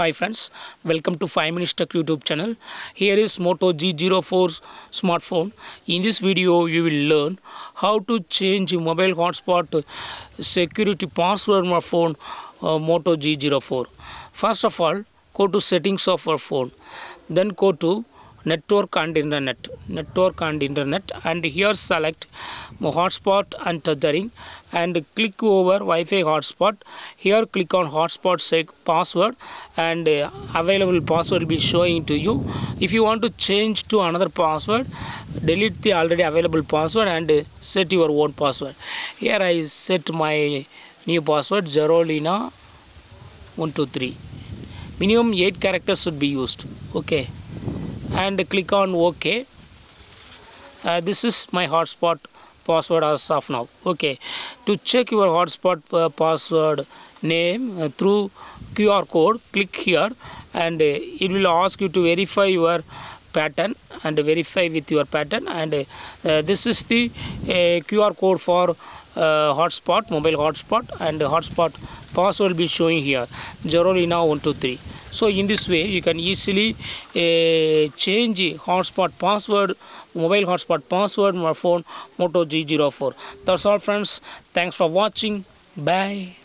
Hi friends, welcome to 5 Minutes Tech YouTube channel. Here is Moto G04 smartphone. In this video, you will learn how to change mobile hotspot security password on our phone Moto G04. First of all, go to settings of our phone. Then go to network and internet and here select hotspot and tethering and click over Wi-Fi hotspot. Here click on hotspot password and available password will be showing to you. If you want to change to another password, delete the already available password and set your own password. Here I set my new password Zerolina 123. Minimum 8 characters should be used. Okay, and click on OK. This is my hotspot password as of now. Okay, to check your hotspot password name through QR code, click here and it will ask you to verify your pattern and verify with your pattern, and this is the QR code for hotspot, mobile hotspot, and hotspot password will be showing here Zerolina 123. So in this way you can easily change hotspot password, mobile hotspot password on your phone Moto G04. That's all friends. Thanks for watching. Bye.